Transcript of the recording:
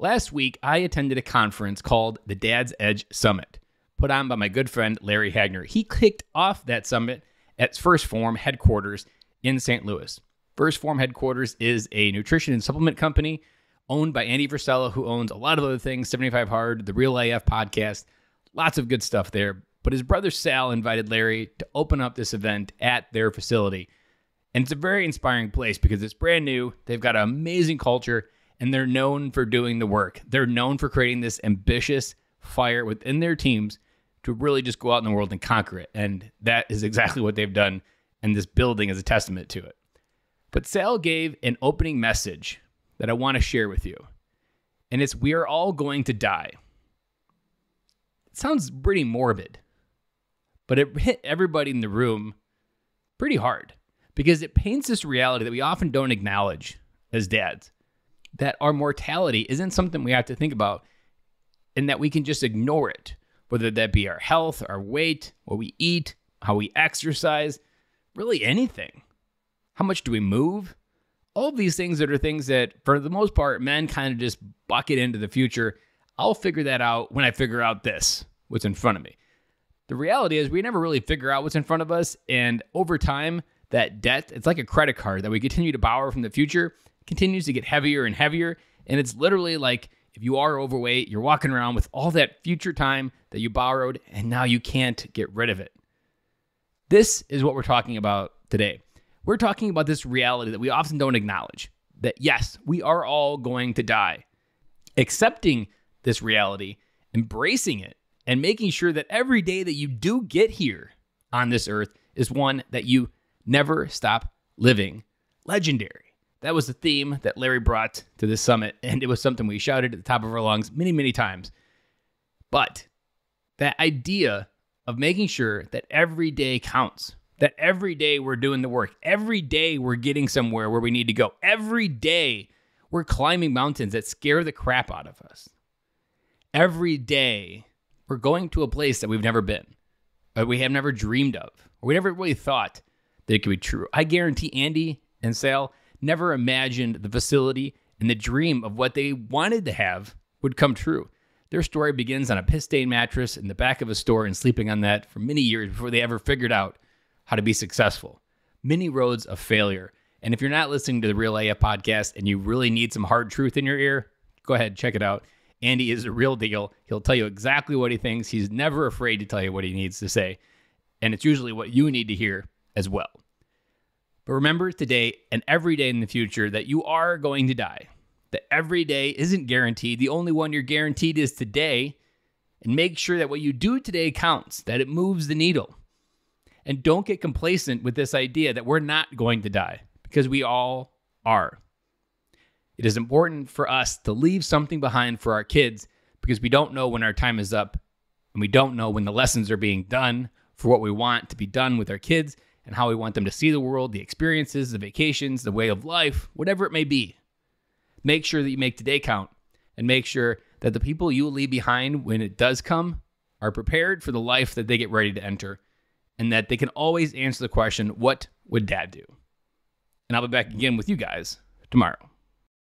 Last week, I attended a conference called the Dad's Edge Summit, put on by my good friend Larry Hagner. He kicked off that summit at 1st Phorm headquarters in St. Louis. 1st Phorm headquarters is a nutrition and supplement company owned by Andy Frisella, who owns a lot of other things, 75 Hard, the Real AF podcast, lots of good stuff there. But his brother Sal invited Larry to open up this event at their facility. And it's a very inspiring place because it's brand new. They've got an amazing culture, and they're known for doing the work. They're known for creating this ambitious fire within their teams to really just go out in the world and conquer it. And that is exactly what they've done, and this building is a testament to it. But Sal gave an opening message that I want to share with you. And it's, we are all going to die. It sounds pretty morbid, but it hit everybody in the room pretty hard because it paints this reality that we often don't acknowledge as dads, that our mortality isn't something we have to think about and that we can just ignore it, whether that be our health, our weight, what we eat, how we exercise, really anything. How much do we move? All of these things that are things that, for the most part, men kind of just bucket into the future. I'll figure that out when I figure out this, what's in front of me. The reality is we never really figure out what's in front of us, and over time, that debt, it's like a credit card that we continue to borrow from the future, continues to get heavier and heavier, and it's literally like if you are overweight, you're walking around with all that future time that you borrowed, and now you can't get rid of it. This is what we're talking about today. We're talking about this reality that we often don't acknowledge, that yes, we are all going to die. Accepting this reality, embracing it, and making sure that every day that you do get here on this earth is one that you never stop living. Legendary. That was the theme that Larry brought to this summit, and it was something we shouted at the top of our lungs many, many times. But that idea of making sure that every day counts, that every day we're doing the work, every day we're getting somewhere where we need to go, every day we're climbing mountains that scare the crap out of us. Every day we're going to a place that we've never been, that we have never dreamed of, or we never really thought that it could be true. I guarantee Andy and Sal never imagined the facility and the dream of what they wanted to have would come true. Their story begins on a piss-stained mattress in the back of a store and sleeping on that for many years before they ever figured out how to be successful. Many roads of failure. And if you're not listening to the Real AF podcast and you really need some hard truth in your ear, go ahead, check it out. Andy is a real deal. He'll tell you exactly what he thinks. He's never afraid to tell you what he needs to say. And it's usually what you need to hear as well. But remember today and every day in the future that you are going to die. That every day isn't guaranteed. The only one you're guaranteed is today. And make sure that what you do today counts, that it moves the needle. And don't get complacent with this idea that we're not going to die, because we all are. It is important for us to leave something behind for our kids because we don't know when our time is up, and we don't know when the lessons are being done for what we want to be done with our kids and how we want them to see the world, the experiences, the vacations, the way of life, whatever it may be. Make sure that you make today count, and make sure that the people you will leave behind when it does come are prepared for the life that they get ready to enter, and that they can always answer the question, what would Dad do? And I'll be back again with you guys tomorrow.